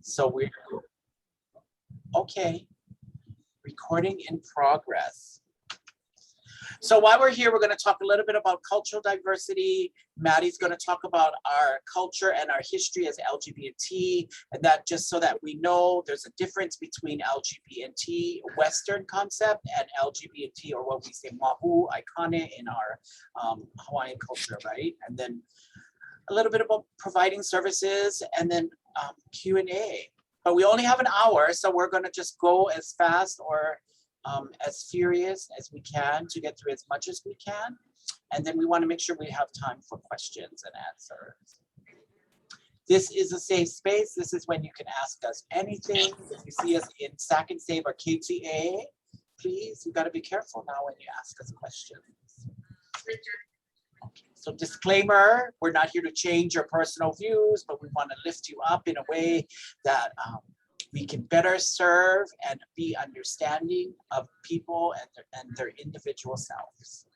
So we're, okay, recording in progress. So while we're here, we're going to talk a little bit about cultural diversity. Maddie's going to talk about our culture and our history as LGBT, and that just so that we know there's a difference between LGB&T, Western concept, and LGB&T, or what we say mahu, aikane, in our Hawaiian culture, right? And then a little bit about providing services, and then Q&A. But we only have an hour, so we're going to just go as fast or as furious as we can to get through as much as we can. And then we want to make sure we have time for questions and answers. This is a safe space. This is when you can ask us anything. If you see us in Sack and Save or KTA, please, you got to be careful now when you ask us questions. Okay. So disclaimer, we're not here to change your personal views, but we want to lift you up in a way that we can better serve and be understanding of people and their individual selves.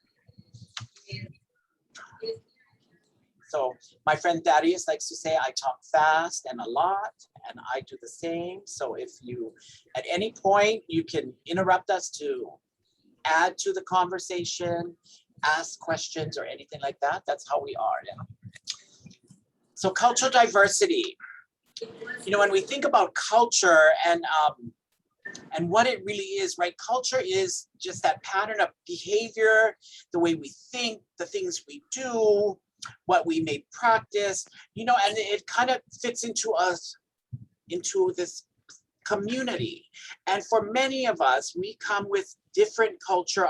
So my friend Thaddeus likes to say, I talk fast and a lot, and I do the same. So if you, at any point, you can interrupt us to add to the conversation, ask questions or anything like that. That's how we are now. So cultural diversity. You know, when we think about culture and what it really is, right? Culture is just that pattern of behavior, the way we think, the things we do, what we may practice, you know, and it kind of fits into us, into this community. And for many of us, we come with different cultural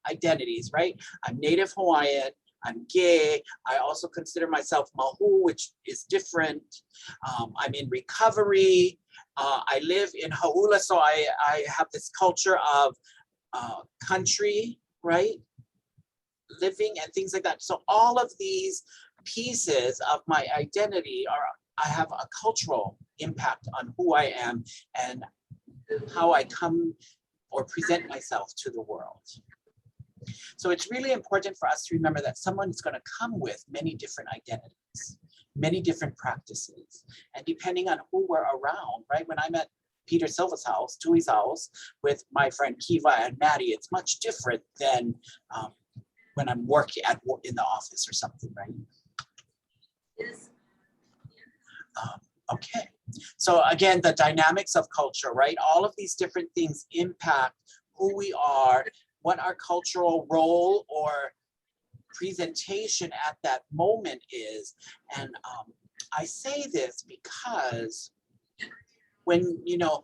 identities, right? I'm Native Hawaiian, I'm gay. I also consider myself mahu, which is different. I'm in recovery. I live in Hauula, so I have this culture of country, right? Living and things like that. So all of these pieces of my identity I have a cultural impact on who I am and how I come or present myself to the world. So it's really important for us to remember that someone is going to come with many different identities, many different practices. And depending on who we're around, right? When I'm at Peter Silva's house, Tui's house, with my friend Kiva and Maddie, it's much different than when I'm working in the office or something, right? Yes. Okay. So again, the dynamics of culture, right? All of these different things impact who we are, what our cultural role or presentation at that moment is. And I say this because when, you know,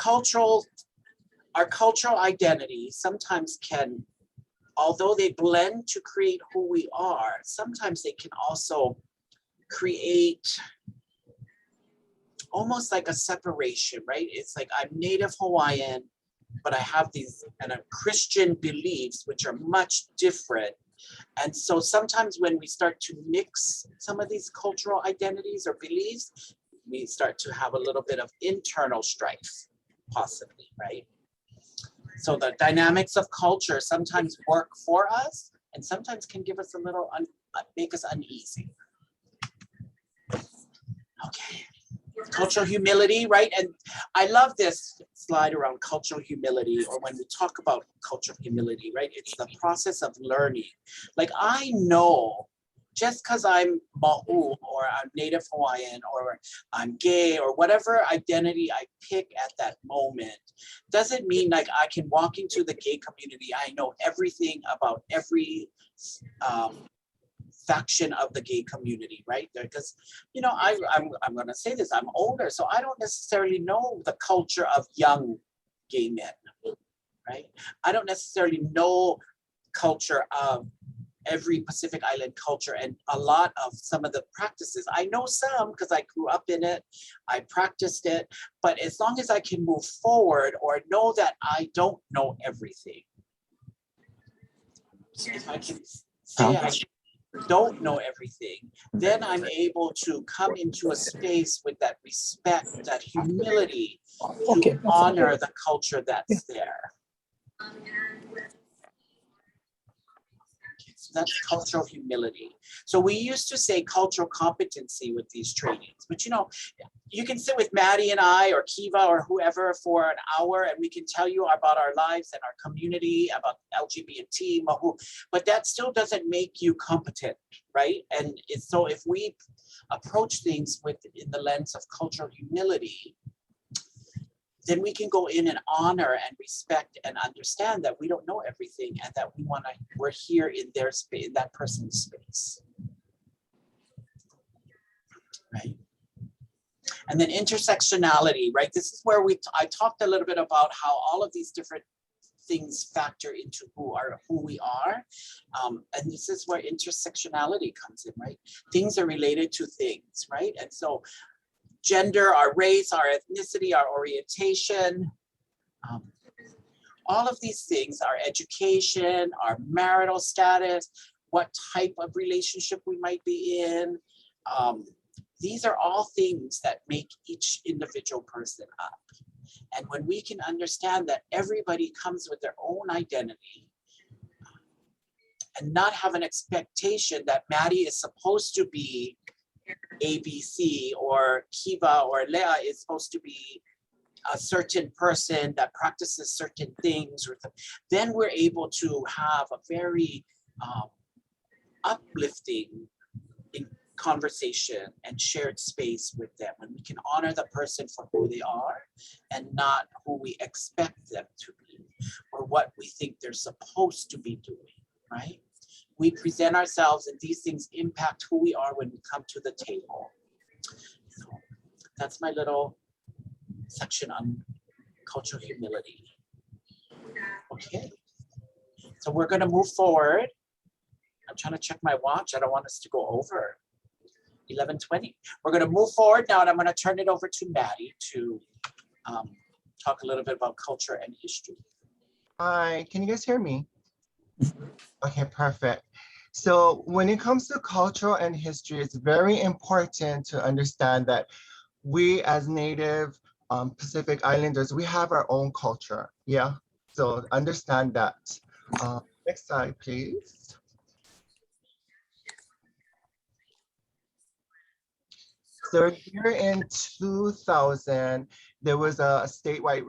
our cultural identity sometimes can, although they blend to create who we are, sometimes they can also create almost like a separation, right? It's like I'm Native Hawaiian, but I have these kind of Christian beliefs, which are much different. And so sometimes when we start to mix some of these cultural identities or beliefs, we start to have a little bit of internal strife, possibly, right? So the dynamics of culture sometimes work for us and sometimes can give us a little, make us uneasy. Okay. Cultural humility, right? And I love this slide around cultural humility, or when we talk about cultural humility, right? It's the process of learning. Like I know just because I'm Mahu or I'm Native Hawaiian or I'm gay or whatever identity I pick at that moment, doesn't mean like I can walk into the gay community. I know everything about every faction of the gay community, right? Because, you know, I'm going to say this, I'm older, so I don't necessarily know the culture of young gay men, right? I don't necessarily know culture of every Pacific Island culture and a lot of some of the practices. I know some because I grew up in it, I practiced it, but as long as I can move forward or know that I don't know everything, so if I can say I don't know everything, then I'm able to come into a space with that respect, that humility, to honor the culture that's there. So that's cultural humility. So we used to say cultural competency with these trainings, but you know, you can sit with Maddie and I or Kiva or whoever for an hour and we can tell you about our lives and our community, about LGB&T, Mahū, but that still doesn't make you competent, right? And so if we approach things in the lens of cultural humility, then we can go in and honor and respect and understand that we don't know everything and that we're here in their space, in that person's space, right? And then intersectionality, right? This is where I talked a little bit about how all of these different things factor into who we are. And this is where intersectionality comes in, right? Things are related to things, right? And so gender, our race, our ethnicity, our orientation, all of these things, our education, our marital status, what type of relationship we might be in, these are all things that make each individual person up. And when we can understand that everybody comes with their own identity and not have an expectation that Maddie is supposed to be ABC or Kiva or Lea is supposed to be a certain person that practices certain things, then we're able to have a very uplifting conversation and shared space with them, and we can honor the person for who they are and not who we expect them to be or what we think they're supposed to be doing, right? We present ourselves and these things impact who we are when we come to the table. So that's my little section on cultural humility. Okay, so we're going to move forward. I'm trying to check my watch. I don't want us to go over 11:20. We're going to move forward now, and I'm going to turn it over to Maddie to talk a little bit about culture and history. Hi, can you guys hear me? Okay, perfect. So when it comes to culture and history, it's very important to understand that we as Native Pacific Islanders, we have our own culture. Yeah, so understand that. Next slide, please. So here in 2000, there was a statewide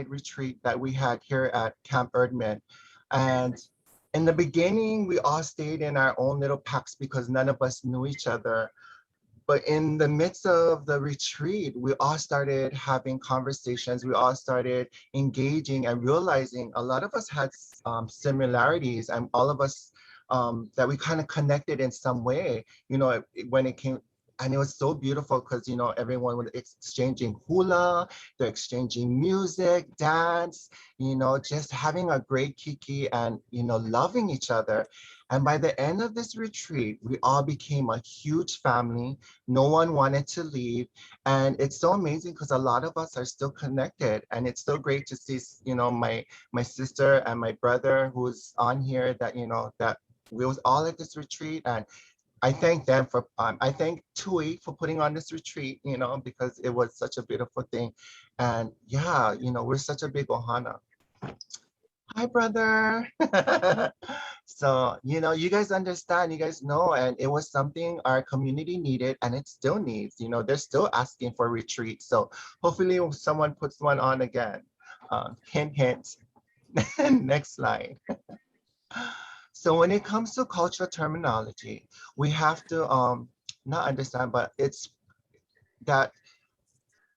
retreat that we had here at Camp Erdman. And in the beginning, we all stayed in our own little packs because none of us knew each other. But in the midst of the retreat, we all started having conversations. We all started engaging and realizing a lot of us had similarities, and all of us that we kind of connected in some way, you know, when it came. And it was so beautiful because, you know, everyone was exchanging hula, they're exchanging music, dance, you know, just having a great kiki and, you know, loving each other. And by the end of this retreat, we all became a huge family. No one wanted to leave. And it's so amazing because a lot of us are still connected. And it's so great to see, you know, my sister and my brother who's on here that, you know, that we was all at this retreat. And I thank them for, I thank Tui for putting on this retreat, you know, because it was such a beautiful thing. And yeah, you know, we're such a big Ohana. Hi, brother. So, you know, you guys understand, you guys know, and it was something our community needed and it still needs, you know, they're still asking for retreats. So hopefully someone puts one on again. Hint, hint. Next slide. So when it comes to cultural terminology, we have to not understand, but it's that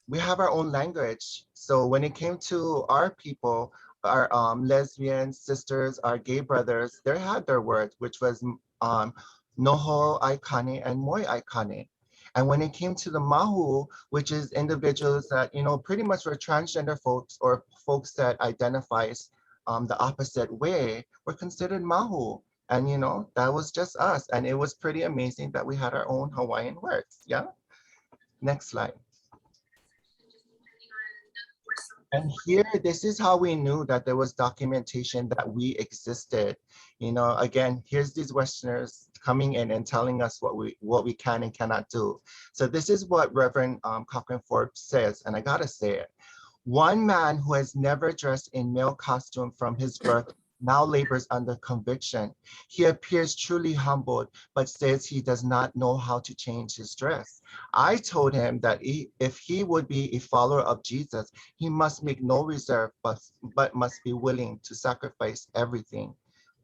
we have our own language. So when it came to our people, our lesbian sisters, our gay brothers, they had their words, which was noho aikane and moi aikane. And when it came to the mahu, which is individuals that, you know, pretty much were transgender folks or folks that identifies the opposite way, were considered mahu. And, you know, that was just us. And it was pretty amazing that we had our own Hawaiian words. Yeah. Next slide. And here, this is how we knew that there was documentation that we existed. You know, again, here's these Westerners coming in and telling us what we can and cannot do. So this is what Reverend Cochran Forbes says, and I gotta say it. One man who has never dressed in male costume from his birth now labors under conviction. He appears truly humbled, but says he does not know how to change his dress. I told him that if he would be a follower of Jesus, he must make no reserve, but must be willing to sacrifice everything.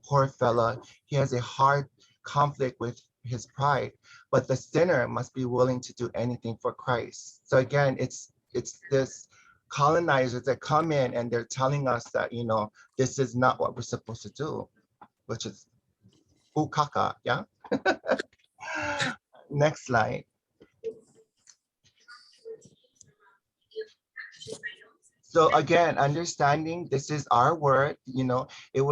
Poor fella, he has a hard conflict with his pride, but the sinner must be willing to do anything for Christ. So again, it's this colonizers that come in and they're telling us that, you know, this is not what we're supposed to do, which is ukaka, yeah? Next slide. So again, understanding this is our word, you know, you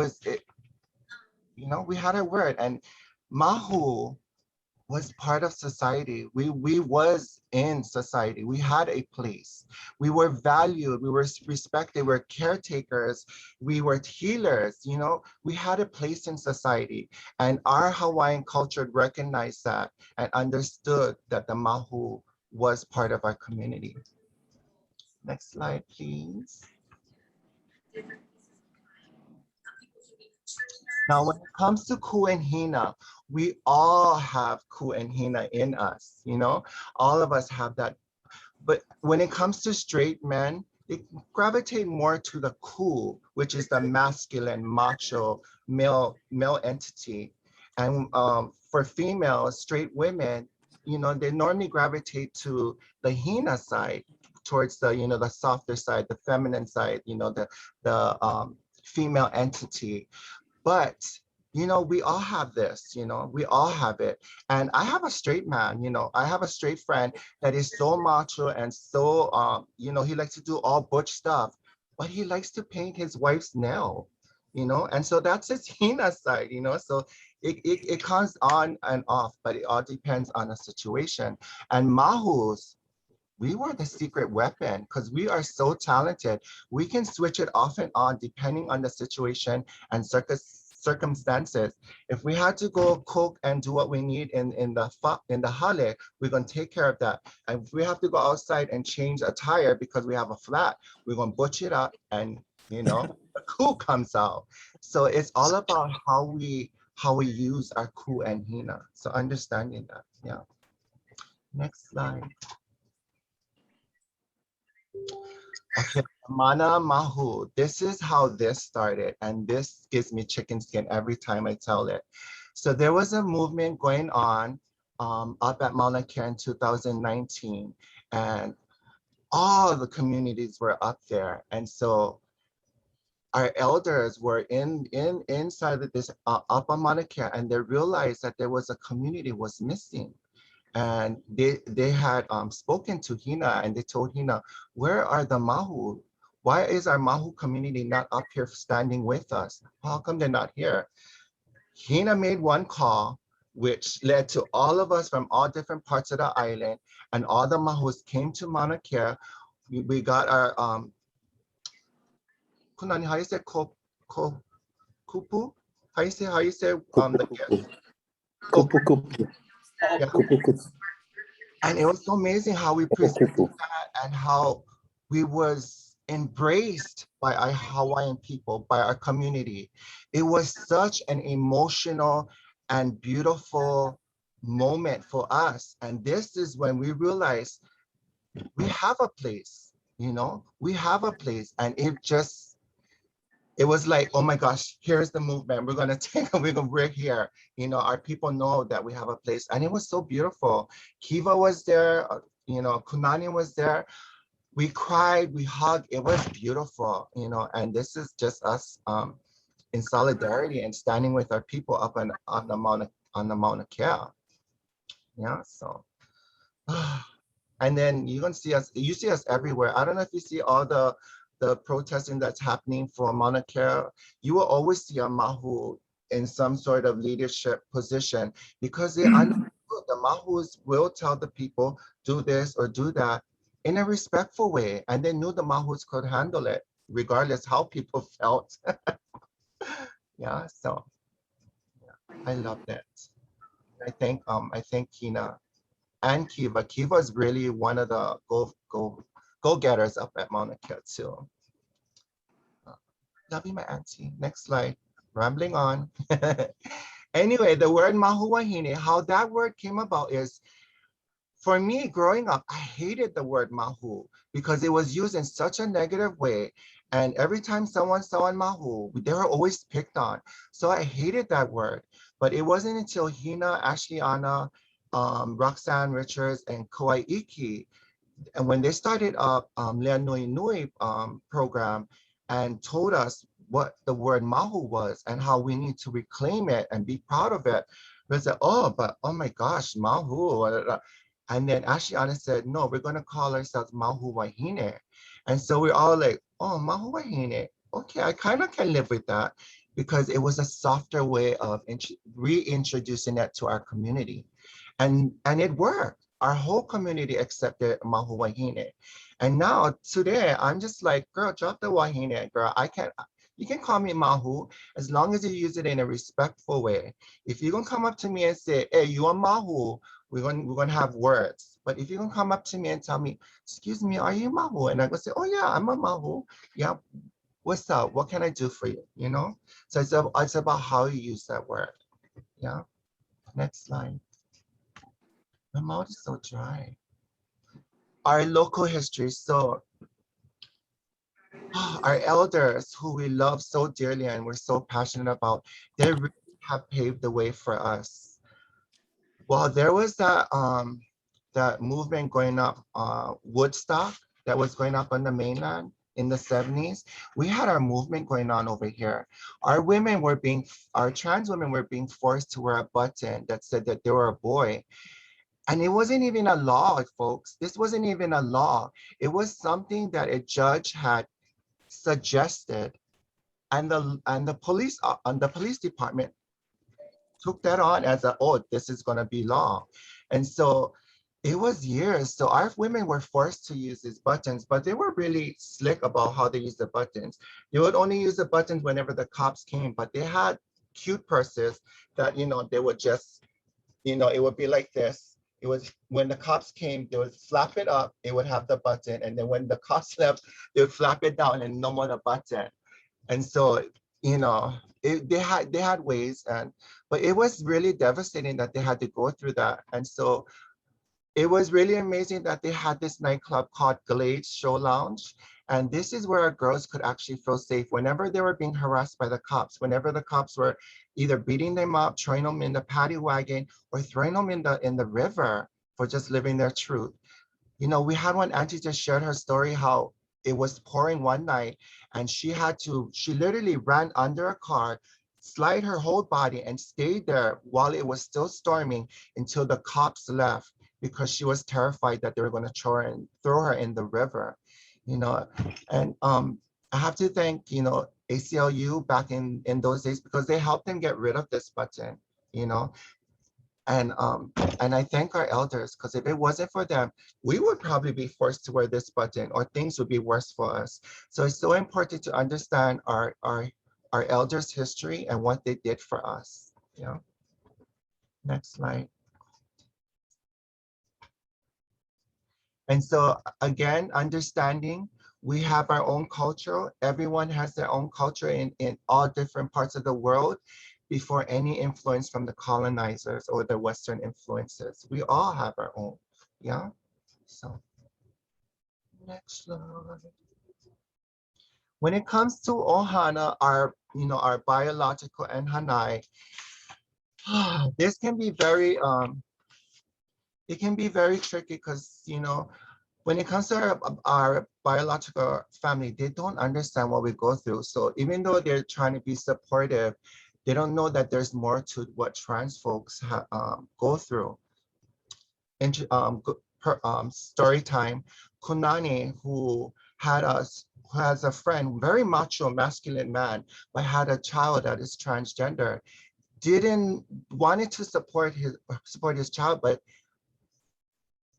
know, we had a word, and mahu was part of society. We was in society. We had a place. We were valued. We were respected. We were caretakers. We were healers. You know, we had a place in society, and our Hawaiian culture recognized that and understood that the mahu was part of our community. Next slide, please. Now, when it comes to ku and hina, we all have ku and hina in us, you know, all of us have that. But when it comes to straight men, they gravitate more to the ku, which is the masculine, macho, male entity. And for females, straight women, you know, they normally gravitate to the hina side, towards the, you know, the softer side, the feminine side, you know, the female entity. But, you know, we all have this, you know, we all have it. And I have a straight man, you know, I have a straight friend that is so macho and so, you know, he likes to do all butch stuff, but he likes to paint his wife's nail, you know, and so that's his Hina side, you know, so it comes on and off, but it all depends on the situation. And Mahus, we were the secret weapon because we are so talented. We can switch it off and on depending on the situation and circumstances. If we had to go cook and do what we need in the hale, we're gonna take care of that. And if we have to go outside and change a tire because we have a flat, we're gonna butch it up and, you know, the ku comes out. So it's all about how we use our ku and hina. So understanding that, yeah. Next slide. Okay, mana mahu. This is how this started, and this gives me chicken skin every time I tell it. So there was a movement going on up at Mauna Kea in 2019, and all the communities were up there, and so our elders were inside of this up on Mauna Kea, and they realized that there was a community was missing. And they had spoken to Hina, and they told Hina, where are the Mahu? Why is our Mahu community not up here standing with us? How come they're not here? Hina made one call, which led to all of us from all different parts of the island, and all the Mahus came to Mauna Kea. We got our, Kunani, how you say kupu? How you say, the guest? Kupu kupu. Yeah. Kupu kupu. And it was so amazing how we presented that and how we was embraced by our Hawaiian people, by our community. It was such an emotional and beautiful moment for us. And this is when we realized we have a place, you know, we have a place. And it was like, oh my gosh, here's the movement. We're here. You know, our people know that we have a place. And it was so beautiful. Kiva was there, you know, Kunani was there. We cried, we hugged. It was beautiful, you know, and this is just us in solidarity and standing with our people up on the Mauna Kea. Yeah, so. And then you're gonna see us, you see us everywhere. I don't know if you see all the protesting that's happening for Mauna Kea. You will always see a Mahu in some sort of leadership position because they understood the Mahus will tell the people, do this or do that in a respectful way. And they knew the Mahus could handle it, regardless how people felt. Yeah, so yeah, I love that. I think Hina and Kiva. Kiva is really one of the go-getters up at Mauna Kea too. Love you, my auntie. Next slide. rambling on. Anyway, the word Mahuwahine, how that word came about is, for me, growing up, I hated the word mahu because it was used in such a negative way. And every time someone saw an mahu, they were always picked on. So I hated that word. But it wasn't until Hina, Ashleyana, Roxanne Richards, and Kauai Iki, and when they started up Lea Nui Nui program and told us what the word mahu was and how we need to reclaim it and be proud of it, we said, oh, but oh my gosh, mahu. And then Ashiana said, no, we're going to call ourselves Mahuwahine. And so we're all like, oh, Mahuwahine. Okay, I kind of can live with that because it was a softer way of reintroducing it to our community. And it worked. Our whole community accepted Mahuwahine. And now today, I'm just like, girl, drop the wahine, girl. You can call me Mahu as long as you use it in a respectful way. If you're gonna come up to me and say, hey, you are Mahu, we're gonna have words. But if you're gonna come up to me and tell me, excuse me, are you Mahu? And I go say, oh yeah, I'm a Mahu. Yeah, what's up? What can I do for you? You know? So it's about how you use that word. Yeah. Next slide. My mouth is so dry. Our local history. So our elders who we love so dearly and we're so passionate about, they really have paved the way for us. Well, there was that movement going up, Woodstock, that was going up on the mainland in the 70s. We had our movement going on over here. Our trans women were being forced to wear a button that said that they were a boy. And it wasn't even a law, folks. This wasn't even a law. It was something that a judge had suggested, and the police department took that on as this is going to be law. And so it was years. So our women were forced to use these buttons, but they were really slick about how they use the buttons. They would only use the buttons whenever the cops came, but they had cute purses that, they would just, it would be like this. It was when the cops came, they would flap it up, it would have the button. And then when the cops left, they would flap it down and no more the button. And so, they had ways, but it was really devastating that they had to go through that. And so it was really amazing that they had this nightclub called Glade Show Lounge. And this is where our girls could actually feel safe whenever they were being harassed by the cops, whenever the cops were either beating them up, throwing them in the paddy wagon, or throwing them in the river for just living their truth. We had one auntie just shared her story how it was pouring one night and she literally ran under a car, slid her whole body and stayed there while it was still storming until the cops left, because she was terrified that they were going to throw her in the river, and I have to thank, ACLU back in those days, because they helped them get rid of this button, and I thank our elders, because if it wasn't for them, we would probably be forced to wear this button or things would be worse for us. So it's so important to understand our elders' history and what they did for us. Next slide. And so again, understanding we have our own culture. Everyone has their own culture in all different parts of the world before any influence from the colonizers or the Western influences. We all have our own, yeah? So, next slide. When it comes to Ohana, our biological and Hanai, this can be very, it can be very tricky because, when it comes to our biological family, they don't understand what we go through. So even though they're trying to be supportive, they don't know that there's more to what trans folks go through. Story time, Kunani, who has a friend, very macho, masculine man, but had a child that is transgender, wanted to support his child, but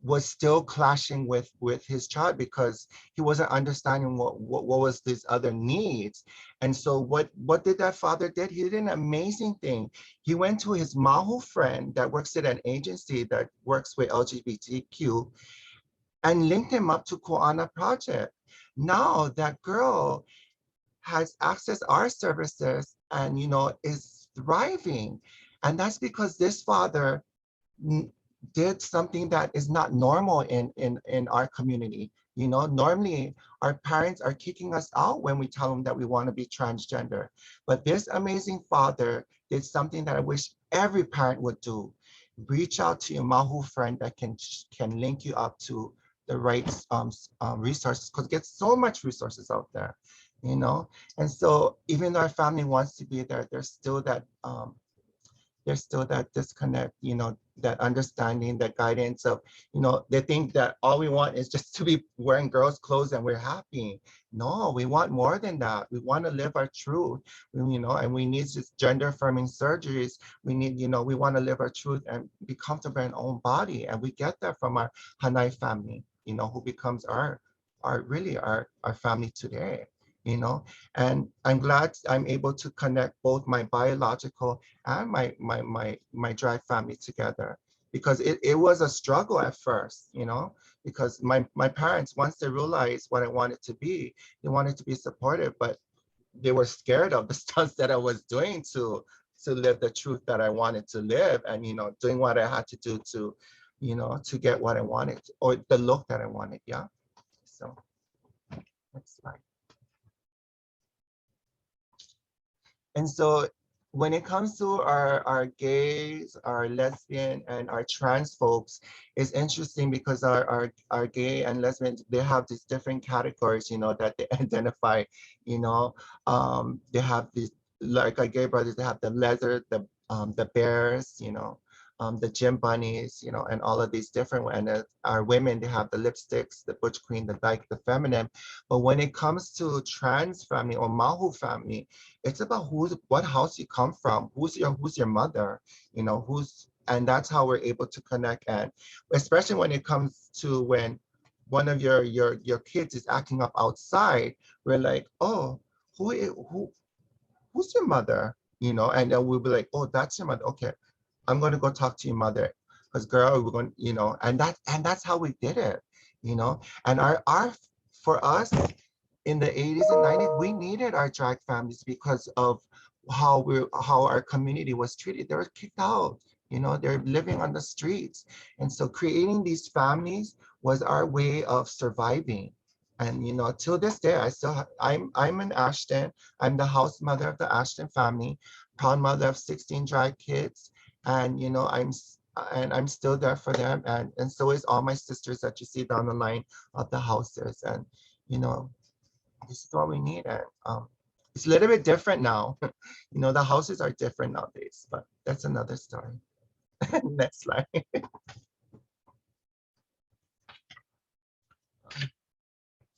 was still clashing with his child because he wasn't understanding what was these other needs. And so what did that father did? He did an amazing thing. He went to his Mahū friend that works at an agency that works with LGBTQ and linked him up to Koana Project. Now that girl has accessed our services and is thriving. And that's because this father did something that is not normal in our community. Normally our parents are kicking us out when we tell them that we want to be transgender. But this amazing father did something that I wish every parent would do. Reach out to your Mahū friend that can link you up to the right resources, because get so much resources out there, And so even though our family wants to be there, there's still that disconnect, that understanding, that guidance of, they think that all we want is just to be wearing girls' clothes and we're happy. No, we want more than that. We want to live our truth, and we need just gender affirming surgeries. We need, we want to live our truth and be comfortable in our own body. And we get that from our Hanai family, who becomes our family today. And I'm glad I'm able to connect both my biological and my drag family together, because it was a struggle at first, because my parents, once they realized what I wanted to be, they wanted to be supportive, but they were scared of the stunts that I was doing to live the truth that I wanted to live, and doing what I had to do to to get what I wanted, or the look that I wanted. Yeah. So next slide. And so when it comes to our gays, our lesbian, and our trans folks, it's interesting because our gay and lesbian, they have these different categories, that they identify, they have these, like our gay brothers, they have the leather, the bears, the gym bunnies, and all of these different ones. And our women, they have the lipsticks, the butch queen, the dyke, the feminine. But when it comes to trans family or Mahū family, it's about what house you come from, who's your mother, and that's how we're able to connect. And especially when it comes to when one of your kids is acting up outside, we're like, oh, who's your mother? And then we'll be like, oh, that's your mother. Okay, I'm going to go talk to your mother, because girl, we're going, and that's how we did it, and for us in the 80s and 90s, we needed our drag families because of how our community was treated. They were kicked out, they're living on the streets. And so creating these families was our way of surviving. And till this day, I'm an Ashton. I'm the house mother of the Ashton family, proud mother of 16 drag kids. And I'm still there for them, and so is all my sisters that you see down the line of the houses. And this is what we need. And it's a little bit different now. The houses are different nowadays, but that's another story. Next slide.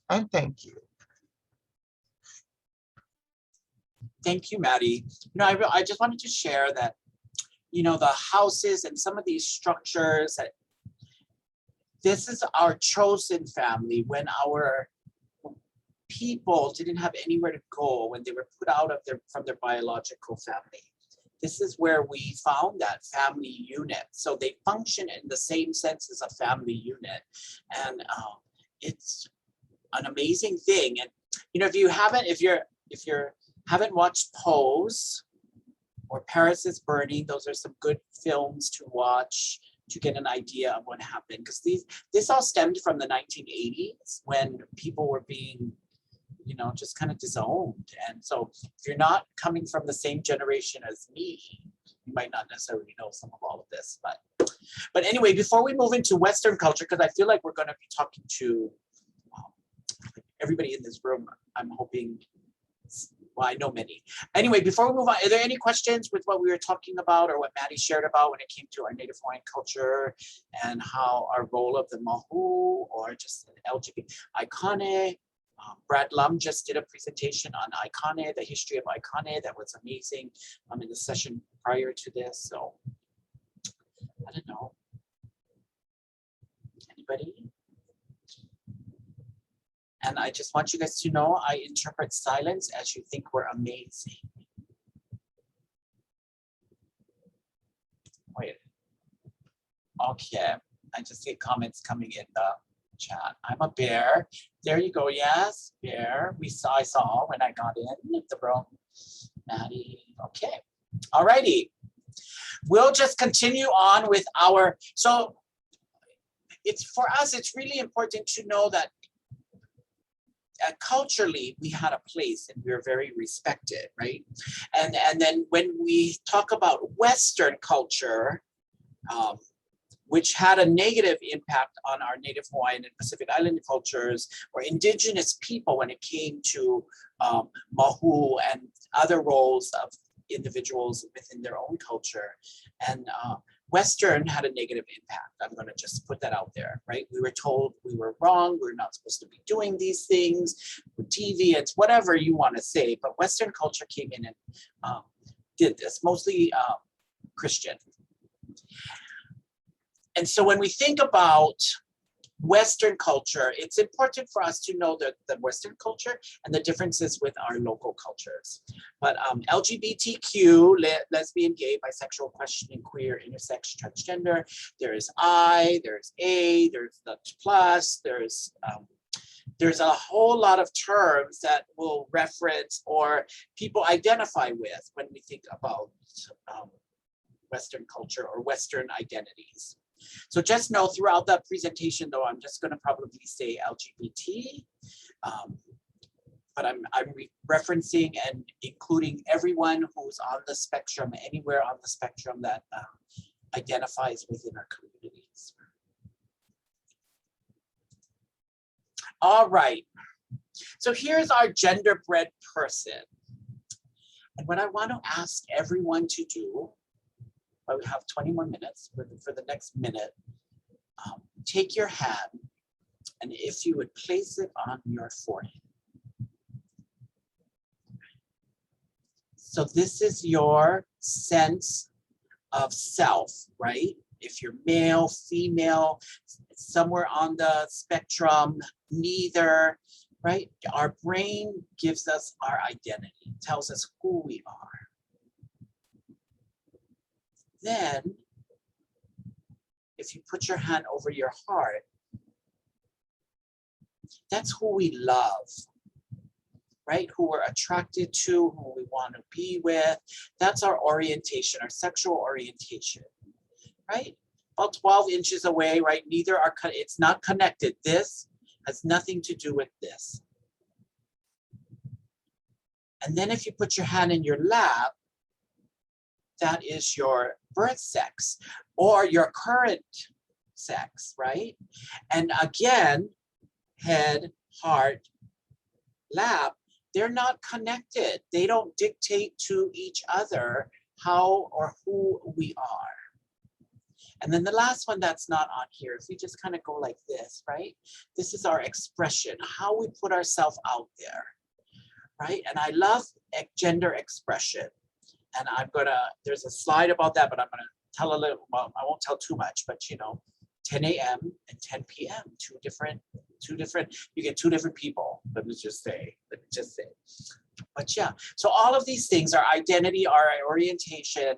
And thank you. Thank you, Maddie. I just wanted to share that, the houses and some of these structures, that this is our chosen family when our people didn't have anywhere to go, when they were put out from their biological family. This is where we found that family unit. So they function in the same sense as a family unit. And it's an amazing thing. And if you haven't watched Pose or Paris is Burning, those are some good films to watch to get an idea of what happened. Because this all stemmed from the 1980s, when people were being, just kind of disowned. And so if you're not coming from the same generation as me, you might not necessarily know some of all of this. But anyway, before we move into Western culture, because I feel like we're going to be talking to everybody in this room, I'm hoping. Well, I know many. Anyway, before we move on, are there any questions with what we were talking about or what Maddie shared about when it came to our Native Hawaiian culture and how our role of the Mahū or just LGBT Aikane? Brad Lum just did a presentation on Aikane, the history of Aikane. That was amazing in the session prior to this. So I don't know. Anybody? And I just want you guys to know, I interpret silence as you think we're amazing. Wait. Okay, I just see comments coming in the chat. I'm a bear. There you go. Yes, bear. I saw when I got in the room. Maddie. Okay. All righty. We'll just continue on with our, so it's for us, it's really important to know that culturally we had a place and we were very respected, right? And then when we talk about Western culture, which had a negative impact on our Native Hawaiian and Pacific Island cultures or indigenous people when it came to mahu and other roles of individuals within their own culture. And Western had a negative impact. I'm gonna just put that out there, right? We were told we were wrong, we're not supposed to be doing these things, we're deviants, whatever you wanna say, but Western culture came in and did this, mostly Christian. And so when we think about Western culture, it's important for us to know the Western culture and the differences with our local cultures. But LGBTQ, lesbian, gay, bisexual, questioning, queer, intersex, transgender, there's I, there's A, there's the plus, there's a whole lot of terms that will reference or people identify with when we think about Western culture or Western identities. So just know throughout the presentation, though, I'm just going to probably say LGBT, but I'm referencing and including everyone who's on the spectrum, anywhere on the spectrum that identifies within our communities. All right, so here's our genderbread person. And what I want to ask everyone to do, but we have 20 more minutes for the next minute. Take your hand, and if you would place it on your forehead. So this is your sense of self, right? If you're male, female, somewhere on the spectrum, neither, right? Our brain gives us our identity, tells us who we are. Then, if you put your hand over your heart, that's who we love, right? Who we're attracted to, who we want to be with. That's our orientation, our sexual orientation, right? About 12 inches away, right? Neither are, it's not connected. This has nothing to do with this. And then if you put your hand in your lap, that is your birth sex or your current sex, right? And again, head, heart, lap, they're not connected. They don't dictate to each other how or who we are. And then the last one that's not on here, if we just kind of go like this, right? This is our expression, how we put ourselves out there, right? And I love gender expression. And I'm gonna, there's a slide about that, but I'm gonna tell a little, well, I won't tell too much, but you know, 10 a.m. and 10 p.m., two different, you get two different people, let me just say. But yeah, so all of these things, our identity, our orientation,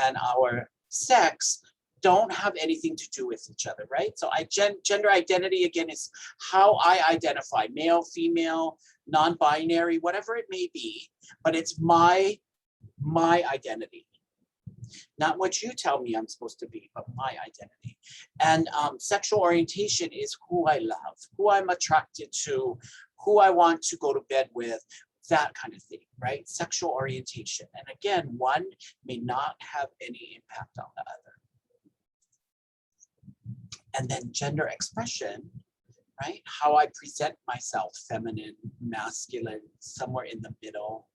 and our sex don't have anything to do with each other, right? So gender identity, again, is how I identify, male, female, non-binary, whatever it may be, but it's my identity, not what you tell me I'm supposed to be, but my identity. And sexual orientation is who I love, who I'm attracted to, who I want to go to bed with, that kind of thing, right? Sexual orientation. And again, one may not have any impact on the other. And then gender expression, right? How I present myself, feminine, masculine, somewhere in the middle.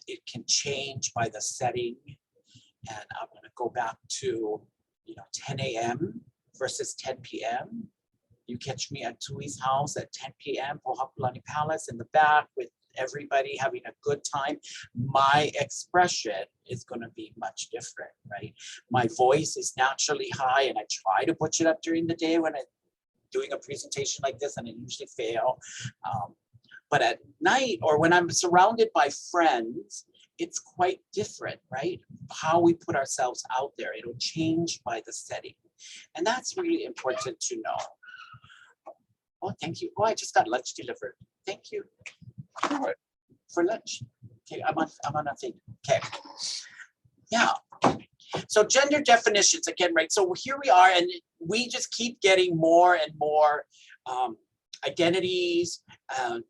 It can change by the setting. And I'm going to go back to, 10 a.m. versus 10 p.m. You catch me at Tui's house at 10 p.m. Pohapulani Palace in the back with everybody having a good time. My expression is going to be much different, right? My voice is naturally high, and I try to butch it up during the day when I'm doing a presentation like this, and I usually fail. But at night, or when I'm surrounded by friends, it's quite different, right? How we put ourselves out there, it'll change by the setting. And that's really important to know. Oh, thank you. Oh, I just got lunch delivered. Thank you for lunch. Okay, I'm on a thing. Okay. Yeah. So gender definitions again, right? So here we are, and we just keep getting more and more identities,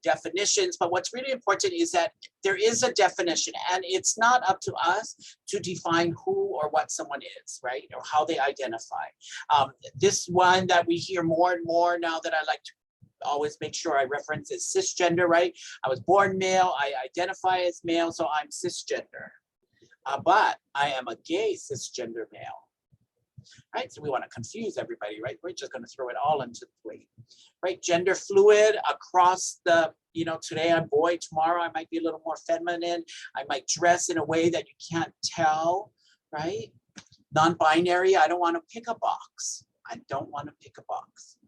definitions. But what's really important is that there is a definition, and it's not up to us to define who or what someone is, right? Or how they identify. This one that we hear more and more now that I like to always make sure I reference is cisgender, right? I was born male, I identify as male, so I'm cisgender. But I am a gay cisgender male, right? So we want to confuse everybody, right? We're just going to throw it all into the plate, right? Gender fluid across the, you know, today I'm boy, tomorrow I might be a little more feminine. I might dress in a way that you can't tell, right? Non-binary, I don't want to pick a box. I don't want to pick a box.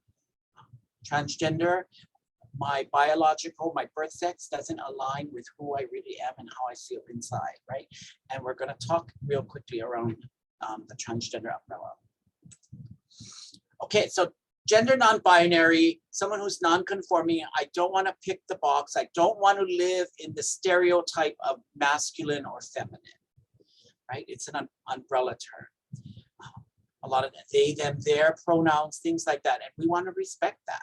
Transgender, my biological, my birth sex doesn't align with who I really am and how I feel inside, right? And we're going to talk real quickly around the transgender umbrella. Okay, so gender non-binary, someone who's non-conforming, I don't want to pick the box. I don't want to live in the stereotype of masculine or feminine, right? It's an umbrella term. A lot of they, them, their pronouns, things like that, and we want to respect that.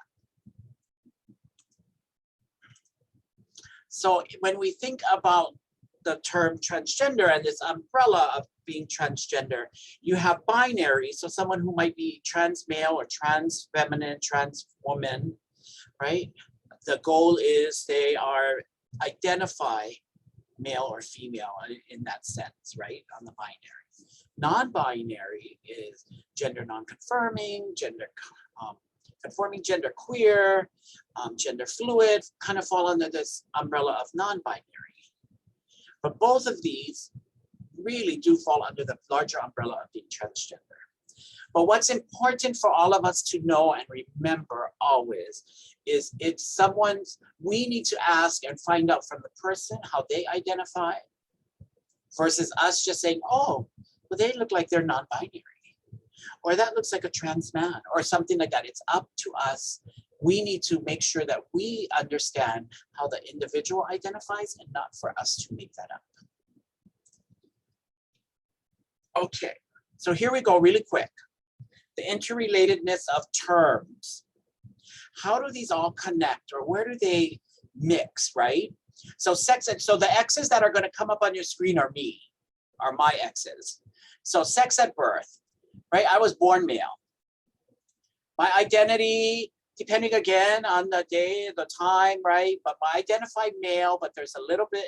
So when we think about the term transgender and this umbrella of being transgender, you have binary, so someone who might be trans male or trans feminine, trans woman, right? The goal is they are identify male or female in that sense, right? On the binary. Non-binary is gender non-conforming, gender conforming, gender queer, gender fluid, kind of fall under this umbrella of non-binary. But both of these really do fall under the larger umbrella of being transgender. But what's important for all of us to know and remember always is it's someone's, we need to ask and find out from the person how they identify versus us just saying, oh, well, they look like they're non-binary. Or that looks like a trans man or something like that. It's up to us. We need to make sure that we understand how the individual identifies and not for us to make that up. Okay, so here we go really quick. The interrelatedness of terms. How do these all connect or where do they mix, right? So so the X's that are going to come up on your screen are me, are my X's. So sex at birth. Right, I was born male. My identity, depending again on the day, the time, right? But my identified male, but there's a little bit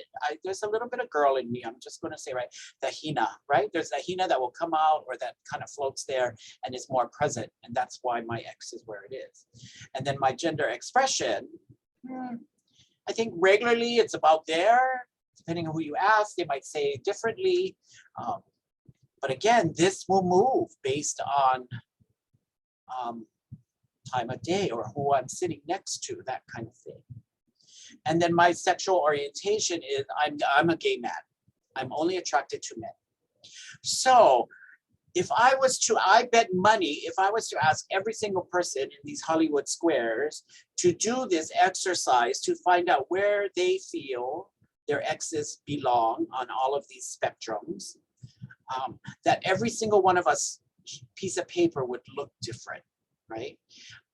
of girl in me. I'm just going to say, right, the Hina, right? There's the Hina that will come out or that kind of floats there and is more present, and that's why my X is where it is. And then my gender expression, I think regularly it's about there. Depending on who you ask, they might say differently. But again, this will move based on time of day or who I'm sitting next to, that kind of thing. And then my sexual orientation is I'm a gay man. I'm only attracted to men. So if I bet money, if I was to ask every single person in these Hollywood squares to do this exercise to find out where they feel their exes belong on all of these spectrums, that every single one of us piece of paper would look different, right?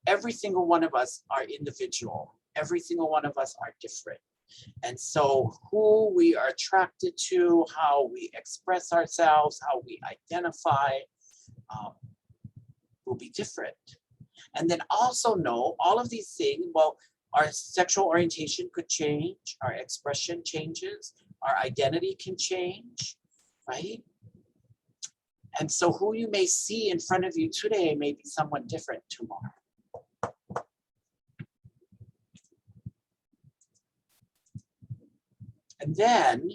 Every single one of us are individual. Every single one of us are different. And so who we are attracted to, how we express ourselves, how we identify will be different. And then also know all of these things, well, our sexual orientation could change, our expression changes, our identity can change, right? And so who you may see in front of you today may be someone different tomorrow. And then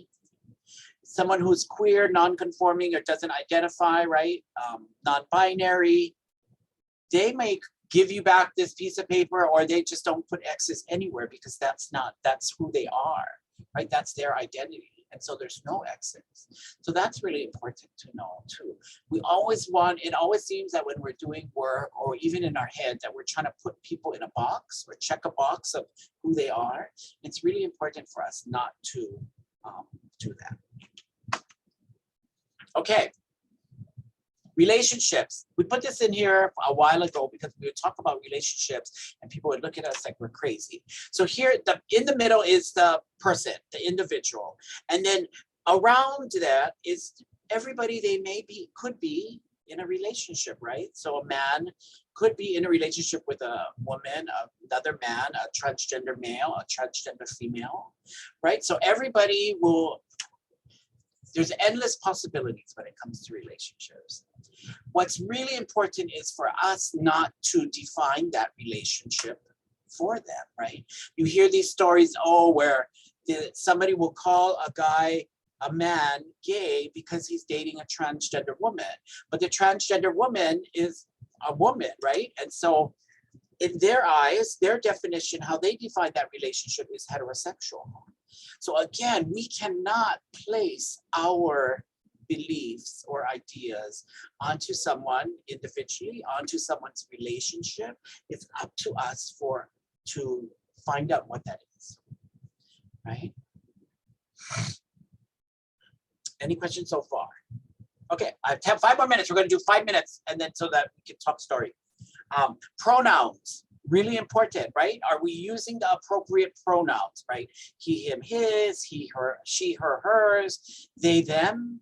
someone who's queer, non-conforming, or doesn't identify, right? Non-binary, they may give you back this piece of paper or they just don't put X's anywhere because that's who they are, right? That's their identity. And so there's no X's. So that's really important to know too. It always seems that when we're doing work or even in our head that we're trying to put people in a box or check a box of who they are. It's really important for us not to do that. Okay. Relationships. We put this in here a while ago because we would talk about relationships and people would look at us like we're crazy. So here in the middle is the person, the individual. And then around that is everybody could be in a relationship, right? So a man could be in a relationship with a woman, another man, a transgender male, a transgender female, right? So everybody there's endless possibilities when it comes to relationships. What's really important is for us not to define that relationship for them, right? You hear these stories, where somebody will call a man gay because he's dating a transgender woman, but the transgender woman is a woman, right? And so in their eyes, their definition, how they define that relationship is heterosexual. So again, we cannot place our beliefs or ideas onto someone individually, onto someone's relationship. It's up to us to find out what that is, right? Any questions so far? Okay, I have 5 more minutes. We're going to do 5 minutes and then so that we can talk story. Pronouns, really important, right? Are we using the appropriate pronouns, right? He, him, his, he, her, she, her, hers, they, them,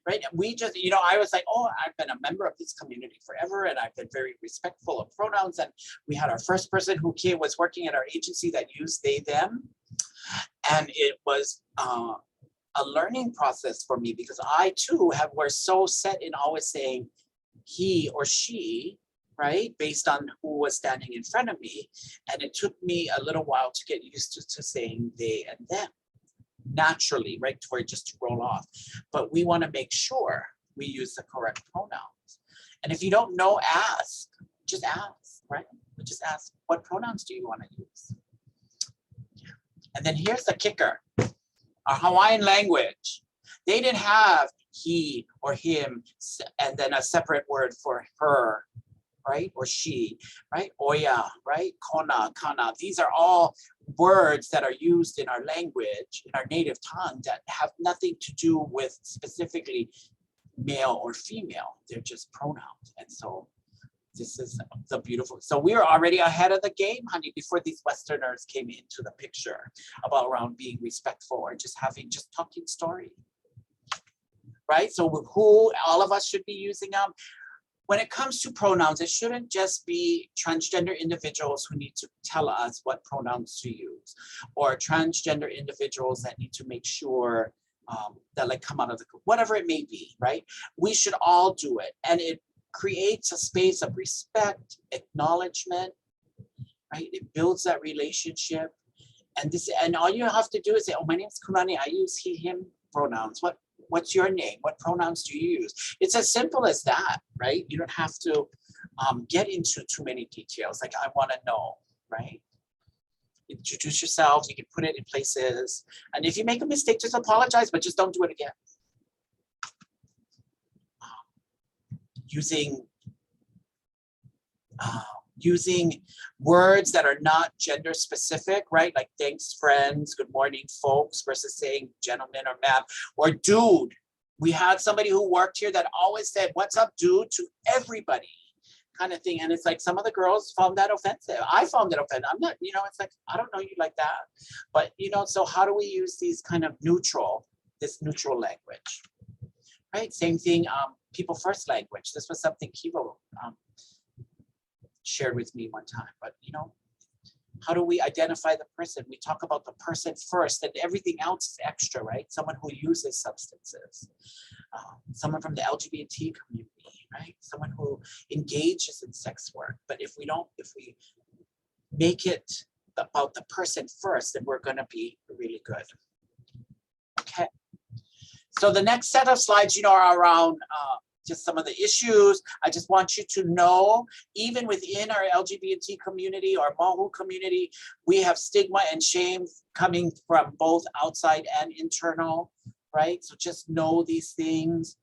right? We just, I was like, I've been a member of this community forever and I've been very respectful of pronouns. And we had our first person who was working at our agency that used they, them. And it was a learning process for me because I too were so set in always saying he or she, right? Based on who was standing in front of me. And it took me a little while to get used to saying they and them naturally, right? For it just to roll off. But we want to make sure we use the correct pronouns. And if you don't know, just ask, right? We just ask, what pronouns do you want to use? And then here's the kicker. Our Hawaiian language, they didn't have he or him and then a separate word for her, right? Or she, right? Oya, right? Kona, kana. These are all words that are used in our language, in our native tongue, that have nothing to do with specifically male or female. They're just pronouns. And so this is the beautiful. So we are already ahead of the game, honey, before these Westerners came into the picture around being respectful or just talking story, right? So who all of us should be using them. When it comes to pronouns, it shouldn't just be transgender individuals who need to tell us what pronouns to use, or transgender individuals that need to make sure that come out of whatever it may be, right? We should all do it. And it creates a space of respect, acknowledgement, right? It builds that relationship. And all you have to do is say, my name is Kunani, I use he, him pronouns. What's your name? What pronouns do you use? It's as simple as that, right? You don't have to get into too many details. Like, I want to know, right? Introduce yourself. You can put it in places. And if you make a mistake, just apologize, but just don't do it again. Using words that are not gender specific, right? Like thanks, friends, good morning, folks, versus saying gentleman or ma'am or dude. We had somebody who worked here that always said, what's up, dude, to everybody kind of thing. And it's like some of the girls found that offensive. I found it offensive. I'm not, it's like, I don't know you like that. But, so how do we use these kind of this neutral language, right? Same thing, people first language. This was something Kivo shared with me one time, but how do we identify the person? We talk about the person first and everything else is extra, right? Someone who uses substances, someone from the LGBT community, right? Someone who engages in sex work. But if we make it about the person first, then we're gonna be really good. Okay. So the next set of slides, are around just some of the issues. I just want you to know, even within our LGBT community or Mahū community, we have stigma and shame coming from both outside and internal, right? So just know these things.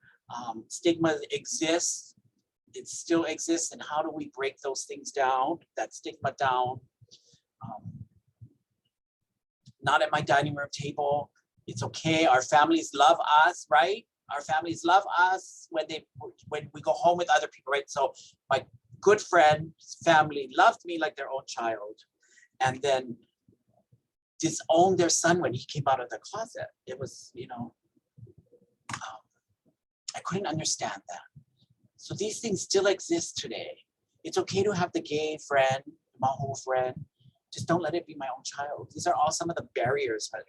Stigma exists. It still exists. And how do we break those things down, that stigma down? Not at my dining room table. it's okay. Our families love us, right? Our families love us when we go home with other people, right? So my good friend's family loved me like their own child, and then disowned their son when he came out of the closet. It was, I couldn't understand that. So these things still exist today. It's okay to have the gay friend, Mahū friend. Just don't let it be my own child. These are all some of the barriers that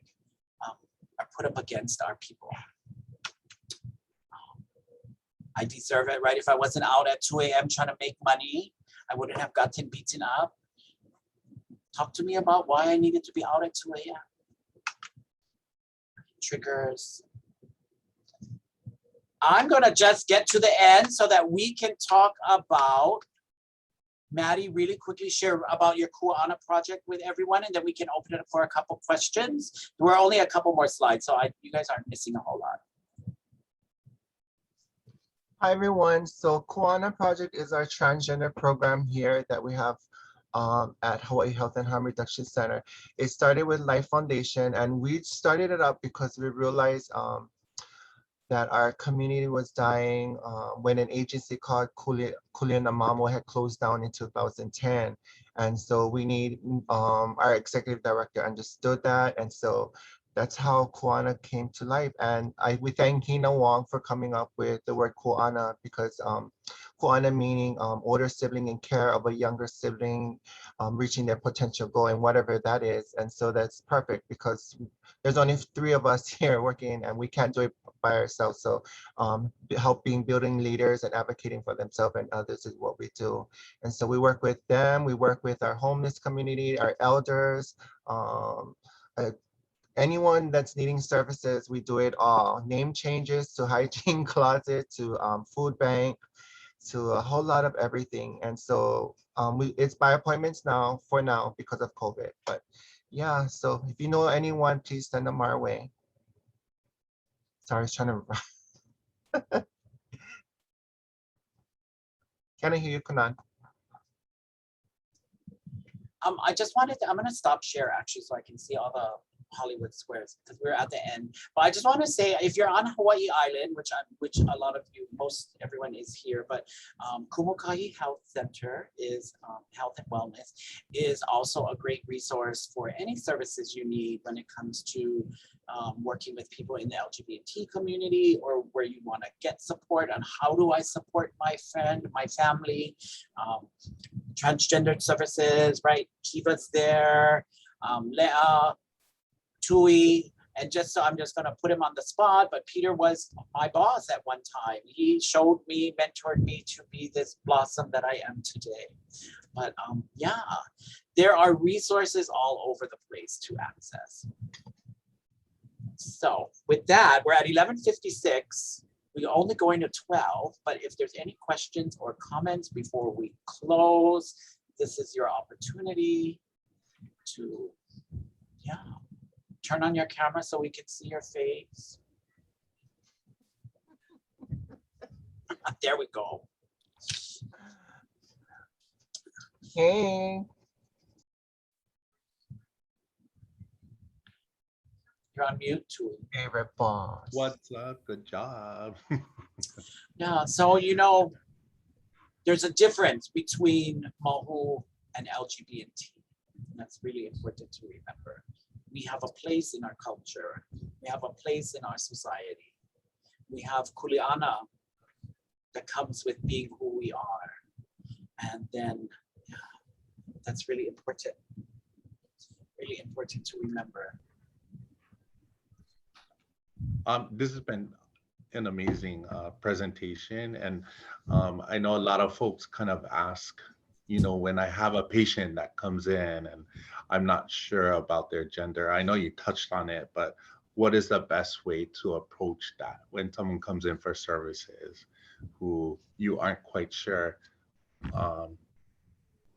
are put up against our people. I deserve it, right? If I wasn't out at 2 a.m. trying to make money, I wouldn't have gotten beaten up. Talk to me about why I needed to be out at 2 a.m. Triggers. I'm gonna just get to the end so that we can talk about, Maddie, really quickly share about your Ku'ana project with everyone, and then we can open it up for a couple questions. We're only a couple more slides, so you guys aren't missing a whole lot. Hi everyone. So Ku'ana Project is our transgender program here that we have at Hawaii Health and Harm Reduction Center. It started with Life Foundation, and we started it up because we realized that our community was dying when an agency called Kuleana had closed down in 2010. And so we need, our executive director understood that. And so that's how Ku'ana came to life. And we thank Hina for coming up with the word Ku'ana, because Ku'ana meaning older sibling in care of a younger sibling reaching their potential goal, and whatever that is. And so that's perfect because there's only 3 of us here working, and we can't do it by ourselves. So helping building leaders and advocating for themselves and others is what we do. And so we work with them. We work with our homeless community, our elders, anyone that's needing services. We do it all. Name changes to hygiene closet to food bank to a whole lot of everything. And so it's by appointments now for now because of COVID. But yeah, so if you know anyone, please send them our way. Sorry, I was trying to. Can I hear you, Kanan? I just wanted to, I'm gonna stop share actually so I can see all the Hollywood squares because we're at the end. But I just want to say, if you're on Hawaii Island, which a lot of you, most everyone is here, but Kumukahi Health Center is health and wellness is also a great resource for any services you need when it comes to working with people in the LGBT community, or where you want to get support on how do I support my friend, my family, transgender services, right? Kiva's there, Leah, Tui, and just so I'm just going to put him on the spot, but Peter was my boss at one time. He showed me, mentored me to be this blossom that I am today. But yeah, there are resources all over the place to access. So with that, we're at 11:56. We're only going to 12, but if there's any questions or comments before we close, this is your opportunity to, yeah. Turn on your camera so we can see your face. There we go. Hey. You're on mute too. Favorite boss. What's up? Good job. Yeah, so there's a difference between Mahū and LGB&T. That's really important to remember. We have a place in our culture. We have a place in our society. We have kuleana that comes with being who we are. And then, yeah, that's really important. Really important to remember. This has been an amazing presentation. And I know a lot of folks kind of ask, when I have a patient that comes in and I'm not sure about their gender, I know you touched on it, but what is the best way to approach that when someone comes in for services who you aren't quite sure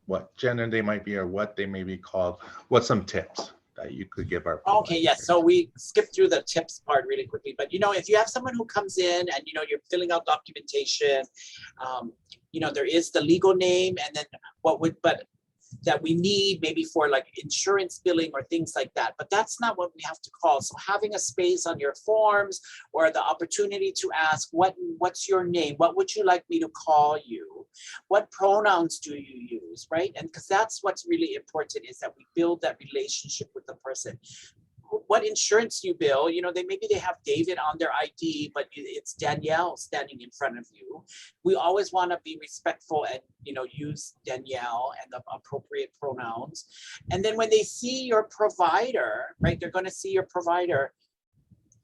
what gender they might be or what they may be called? What's some tips that you could give our providers? Okay, yes. So we skipped through the tips part really quickly, but if you have someone who comes in and you're filling out documentation, there is the legal name, and then but that we need maybe for like insurance billing or things like that, but that's not what we have to call. So having a space on your forms or the opportunity to ask, what's your name? What would you like me to call you? What pronouns do you use, right? And because that's what's really important, is that we build that relationship with the person. What insurance you bill, you know, maybe they have David on their ID, but it's Danielle standing in front of you. We always want to be respectful and, you know, use Danielle and the appropriate pronouns. And then when they see your provider, right, they're going to see your provider,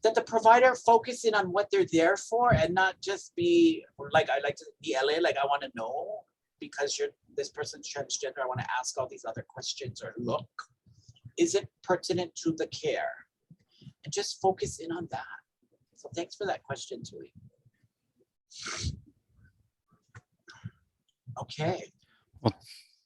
that the provider focus in on what they're there for and not just be like, I like to be LA, like I want to know because this person's transgender, I want to ask all these other questions or look. Is it pertinent to the care? And just focus in on that. So thanks for that question, Tui. Okay. Well,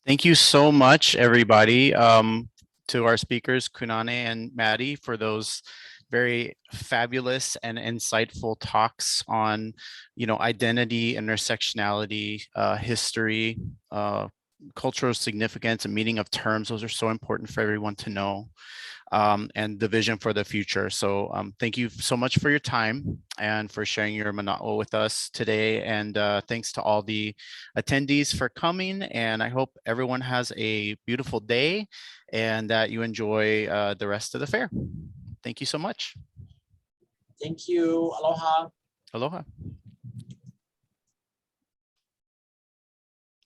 thank you so much, everybody, to our speakers, Kunane and Maddie, for those very fabulous and insightful talks on, you know, identity, intersectionality, history, cultural significance and meaning of terms. Those are so important for everyone to know, and the vision for the future. So thank you so much for your time and for sharing your mana'o with us today. And thanks to all the attendees for coming. And I hope everyone has a beautiful day and that you enjoy the rest of the fair. Thank you so much. Thank you. Aloha. Aloha.